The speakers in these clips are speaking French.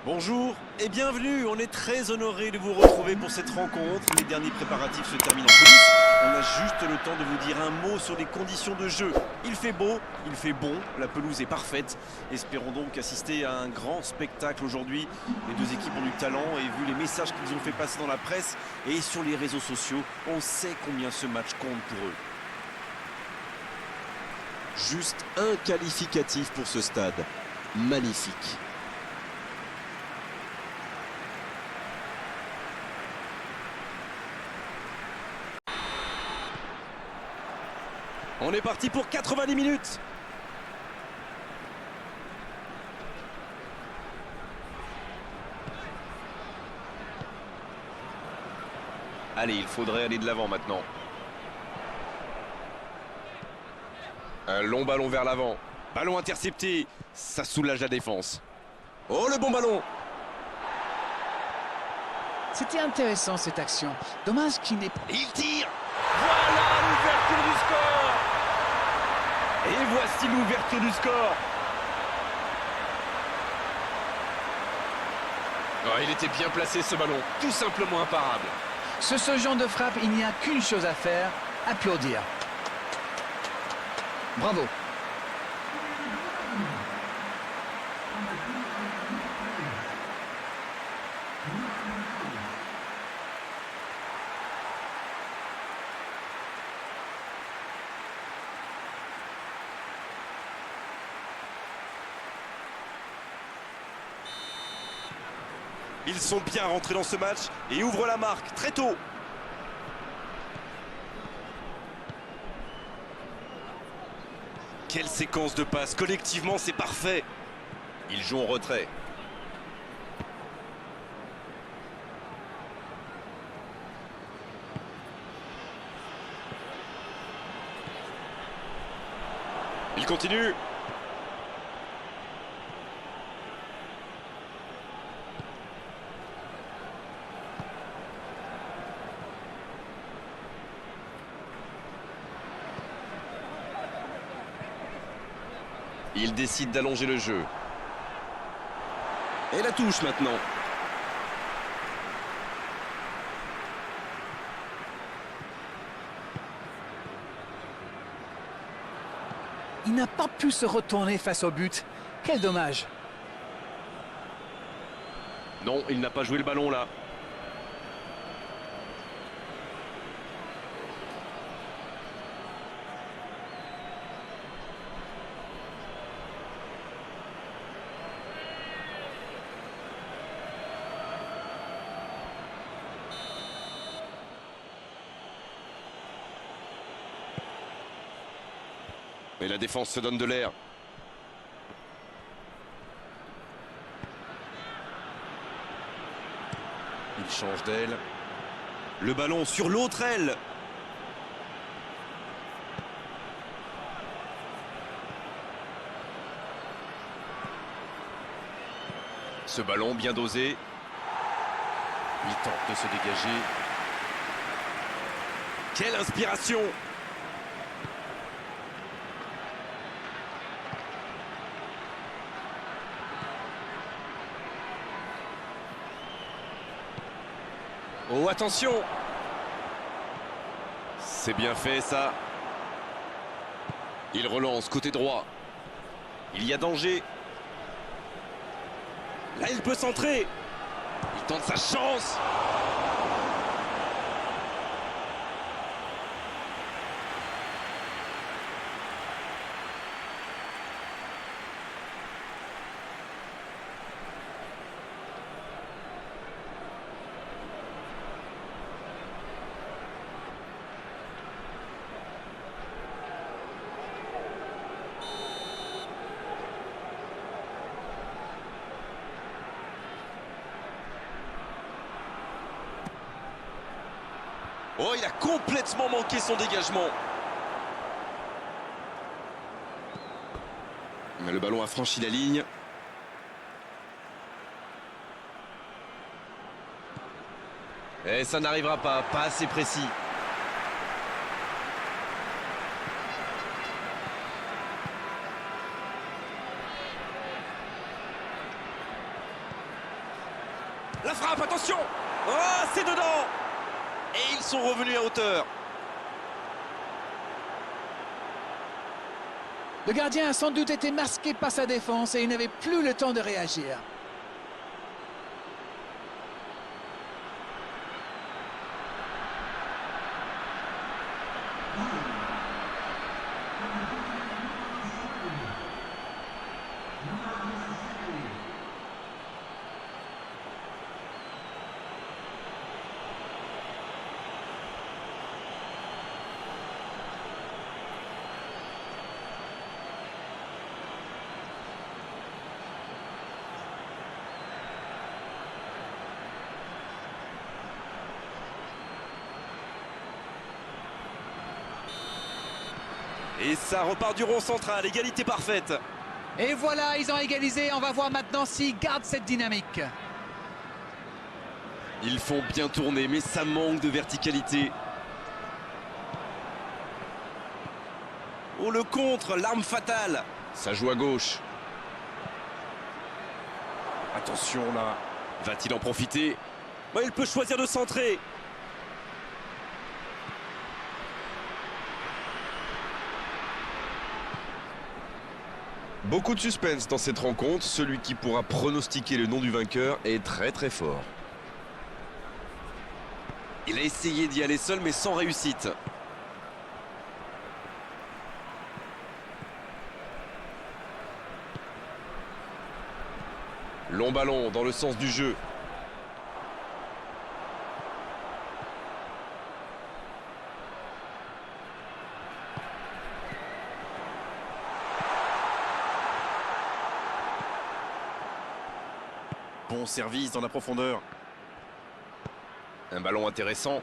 Bonjour et bienvenue, on est très honoré de vous retrouver pour cette rencontre. Les derniers préparatifs se terminent en coulisses. On a juste le temps de vous dire un mot sur les conditions de jeu. Il fait beau, il fait bon, la pelouse est parfaite. Espérons donc assister à un grand spectacle aujourd'hui. Les deux équipes ont du talent et vu les messages qu'ils ont fait passer dans la presse et sur les réseaux sociaux, on sait combien ce match compte pour eux. Juste un qualificatif pour ce stade. Magnifique. On est parti pour 90 minutes. Allez, il faudrait aller de l'avant maintenant. Un long ballon vers l'avant. Ballon intercepté. Ça soulage la défense. Oh, le bon ballon! C'était intéressant cette action. Dommage qu'il n'ait pas... Il tire! Voilà l'ouverture du score! Et voici l'ouverture du score! Oh, il était bien placé ce ballon. Tout simplement imparable. Sur ce genre de frappe, il n'y a qu'une chose à faire, applaudir. Bravo. Ils sont bien rentrés dans ce match et ouvrent la marque très tôt. Quelle séquence de passes, collectivement c'est parfait. Ils jouent en retrait. Il continue. Il décide d'allonger le jeu. Et la touche maintenant. Il n'a pas pu se retourner face au but. Quel dommage. Non, il n'a pas joué le ballon là. Mais la défense se donne de l'air. Il change d'aile. Le ballon sur l'autre aile. Ce ballon bien dosé. Il tente de se dégager. Quelle inspiration! Oh, attention! C'est bien fait, ça. Il relance côté droit. Il y a danger. Là, il peut centrer. Il tente sa chance. Oh, il a complètement manqué son dégagement. Mais le ballon a franchi la ligne. Et ça n'arrivera pas assez précis. La frappe, attention! Oh, c'est dedans! Et ils sont revenus à hauteur. Le gardien a sans doute été masqué par sa défense et il n'avait plus le temps de réagir. Et ça repart du rond central, égalité parfaite. Et voilà, ils ont égalisé. On va voir maintenant s'ils gardent cette dynamique. Ils font bien tourner, mais ça manque de verticalité. Oh, le contre, l'arme fatale. Ça joue à gauche. Attention là. Va-t-il en profiter? Bah, il peut choisir de centrer. Beaucoup de suspense dans cette rencontre. Celui qui pourra pronostiquer le nom du vainqueur est très très fort. Il a essayé d'y aller seul, mais sans réussite. Long ballon dans le sens du jeu. Bon service dans la profondeur. Un ballon intéressant.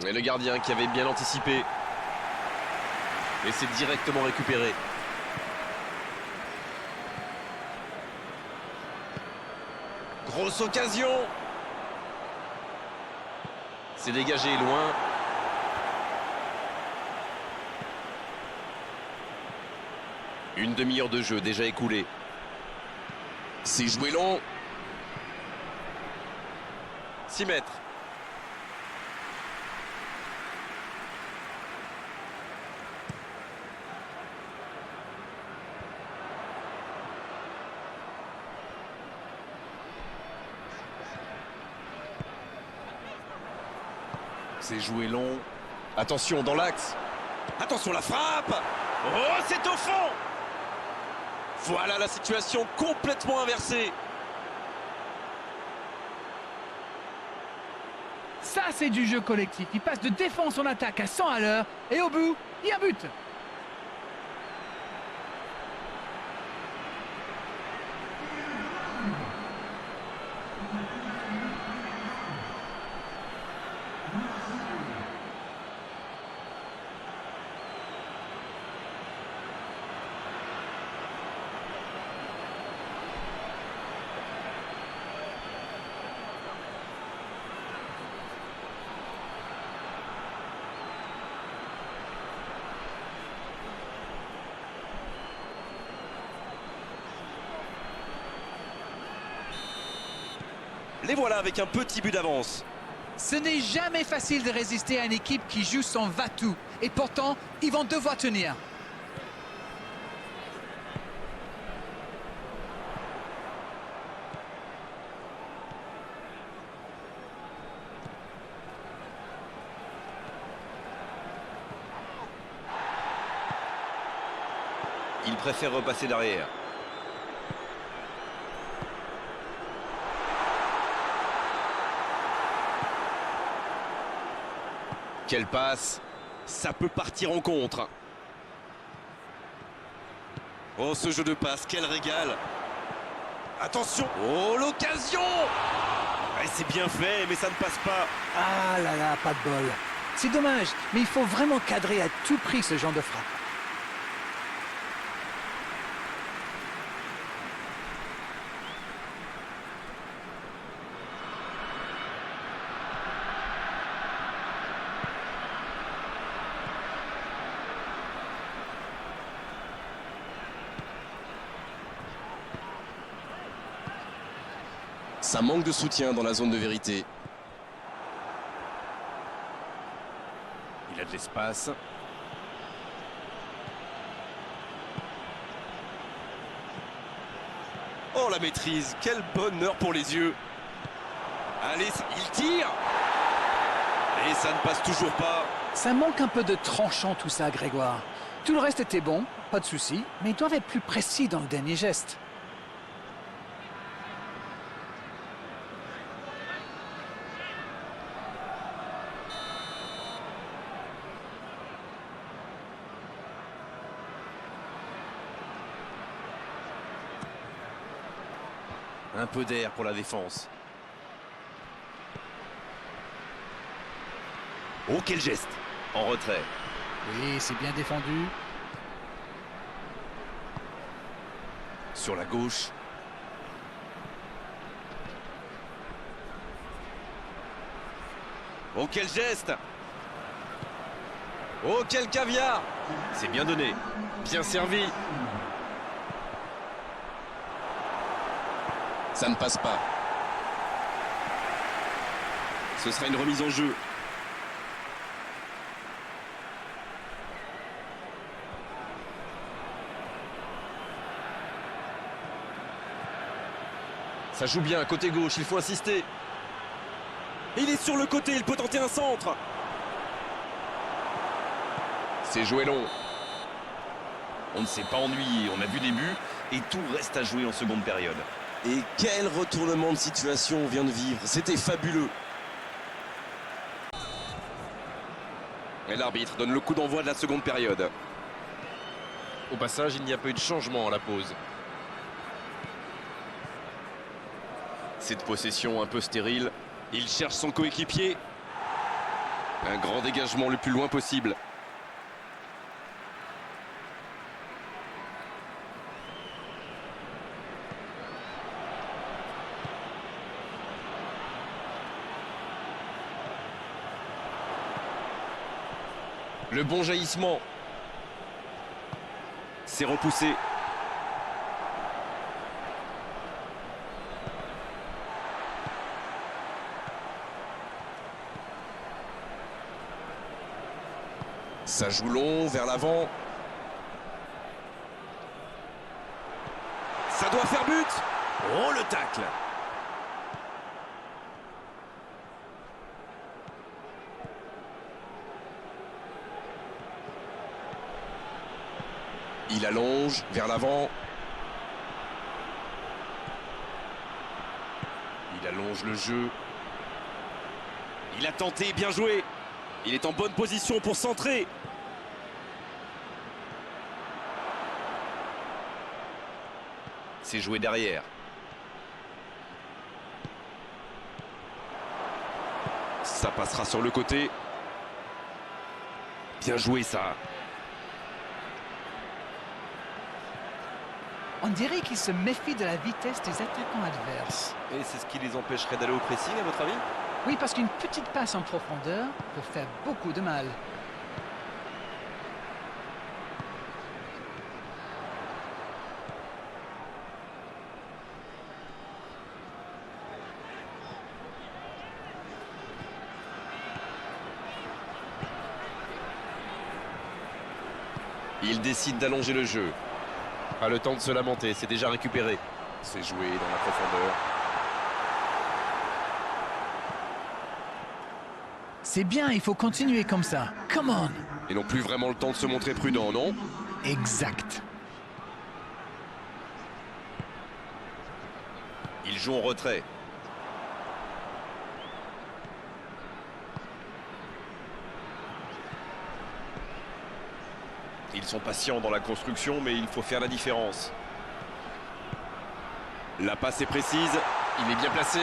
Et le gardien qui avait bien anticipé. Et c'est directement récupéré. Grosse occasion. C'est dégagé loin. Une demi-heure de jeu déjà écoulée. C'est joué long. 6 mètres. C'est joué long. Attention dans l'axe. Attention la frappe. Oh, c'est au fond. Voilà la situation complètement inversée. Ça, c'est du jeu collectif. Il passe de défense en attaque à 100 à l'heure. Et au bout, il y a un but. Les voilà avec un petit but d'avance. Ce n'est jamais facile de résister à une équipe qui joue son va-tout. Et pourtant, ils vont devoir tenir. Il préfère repasser derrière. Quelle passe! Ça peut partir en contre. Oh, ce jeu de passe, quel régal. Attention. Oh, l'occasion. C'est bien fait, mais ça ne passe pas. Ah là là, pas de bol. C'est dommage, mais il faut vraiment cadrer à tout prix ce genre de frappe. Ça manque de soutien dans la zone de vérité. Il a de l'espace. Oh, la maîtrise, quel bonheur pour les yeux. Allez, il tire. Et ça ne passe toujours pas. Ça manque un peu de tranchant tout ça, Grégoire. Tout le reste était bon, pas de souci, mais ils doivent être plus précis dans le dernier geste. Un peu d'air pour la défense. Oh, quel geste. En retrait. Oui, c'est bien défendu. Sur la gauche. Oh, quel geste. Oh, quel caviar. C'est bien donné. Bien servi. Ça ne passe pas. Ce sera une remise en jeu. Ça joue bien, côté gauche, il faut insister. Il est sur le côté, il peut tenter un centre. C'est joué long. On ne s'est pas ennuyé, on a vu des buts et tout reste à jouer en seconde période. Et quel retournement de situation on vient de vivre. C'était fabuleux. Et l'arbitre donne le coup d'envoi de la seconde période. Au passage, il n'y a pas eu de changement à la pause. Cette possession un peu stérile. Il cherche son coéquipier. Un grand dégagement le plus loin possible. Le bon jaillissement. C'est repoussé. Ça joue long, vers l'avant. Ça doit faire but. Oh, le tacle. Il allonge, vers l'avant. Il allonge le jeu. Il a tenté, bien joué. Il est en bonne position pour centrer. C'est joué derrière. Ça passera sur le côté. Bien joué, ça. On dirait qu'ils se méfient de la vitesse des attaquants adverses. Et c'est ce qui les empêcherait d'aller au pressing, à votre avis? Oui, parce qu'une petite passe en profondeur peut faire beaucoup de mal. Il décide d'allonger le jeu. Pas le temps de se lamenter, c'est déjà récupéré. C'est joué dans la profondeur. C'est bien, il faut continuer comme ça. Come on! Ils n'ont plus vraiment le temps de se montrer prudents, non? Exact. Ils jouent en retrait. Ils sont patients dans la construction, mais il faut faire la différence. La passe est précise. Il est bien placé.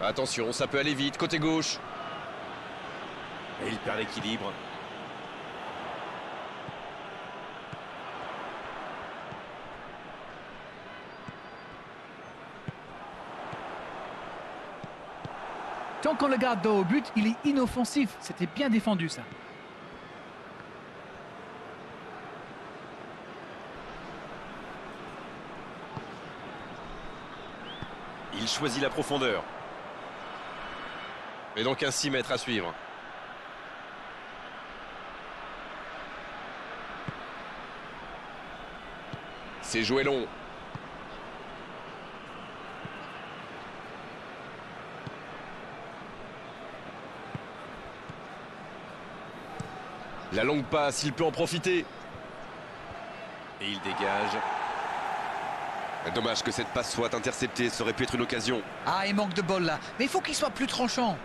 Attention, ça peut aller vite, côté gauche. Et il perd l'équilibre. Tant qu'on le garde dos au but, il est inoffensif. C'était bien défendu, ça. Il choisit la profondeur. Et donc un 6 mètres à suivre. C'est joué long. La longue passe, il peut en profiter. Et il dégage. Dommage que cette passe soit interceptée, ça aurait pu être une occasion. Ah, il manque de bol là. Mais il faut qu'il soit plus tranchant.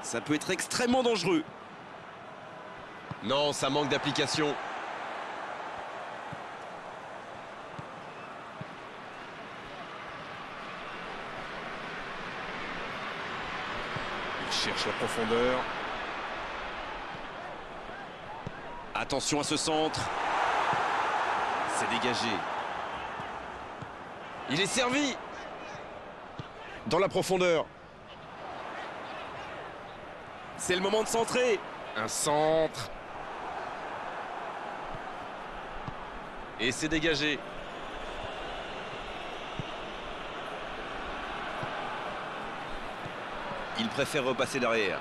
Ça peut être extrêmement dangereux. Non, ça manque d'application. Il cherche la profondeur. Attention à ce centre. C'est dégagé. Il est servi. Dans la profondeur. C'est le moment de centrer. Un centre. Et c'est dégagé. Il préfère repasser derrière.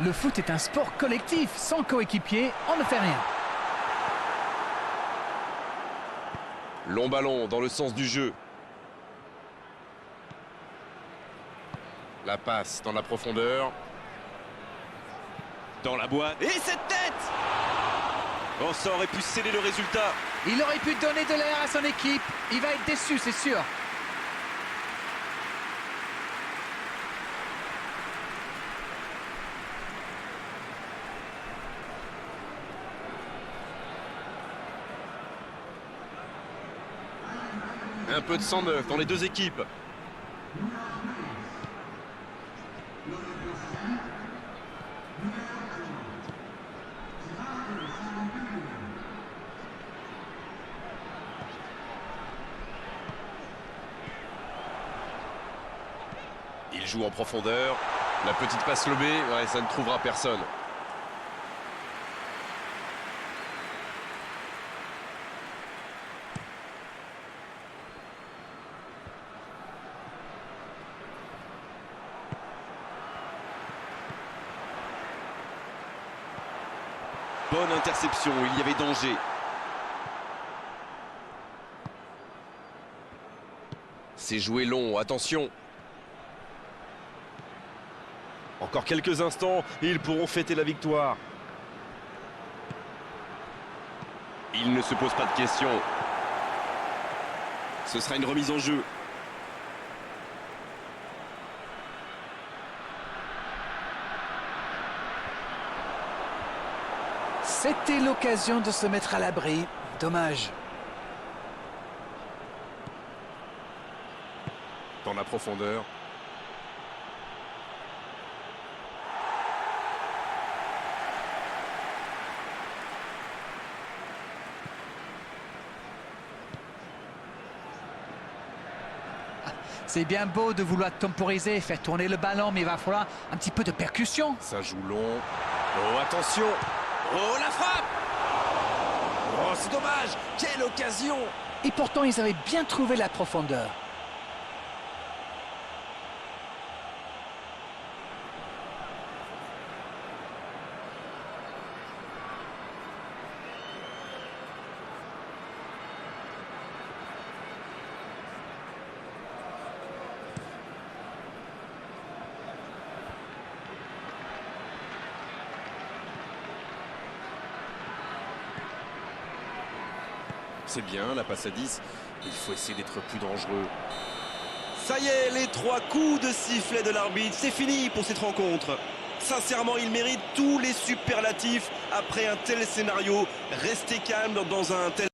Le foot est un sport collectif. Sans coéquipier, on ne fait rien. Long ballon dans le sens du jeu. La passe dans la profondeur. Dans la boîte. Et cette tête! Oh, ça aurait pu sceller le résultat. Il aurait pu donner de l'air à son équipe. Il va être déçu, c'est sûr. Un peu de sang neuf dans les deux équipes. Il joue en profondeur. La petite passe lobée, ouais, ça ne trouvera personne. Bonne interception, il y avait danger. C'est joué long, attention. Encore quelques instants et ils pourront fêter la victoire. Il ne se pose pas de questions. Ce sera une remise en jeu. C'était l'occasion de se mettre à l'abri. Dommage. Dans la profondeur. C'est bien beau de vouloir temporiser, faire tourner le ballon, mais il va falloir un petit peu de percussion. Ça joue long. Oh, attention! Oh, la frappe! Oh, c'est dommage! Quelle occasion! Et pourtant, ils avaient bien trouvé la profondeur. C'est bien, la passe à 10. Il faut essayer d'être plus dangereux. Ça y est, les 3 coups de sifflet de l'arbitre, c'est fini pour cette rencontre. Sincèrement, il mérite tous les superlatifs après un tel scénario. Restez calme dans un tel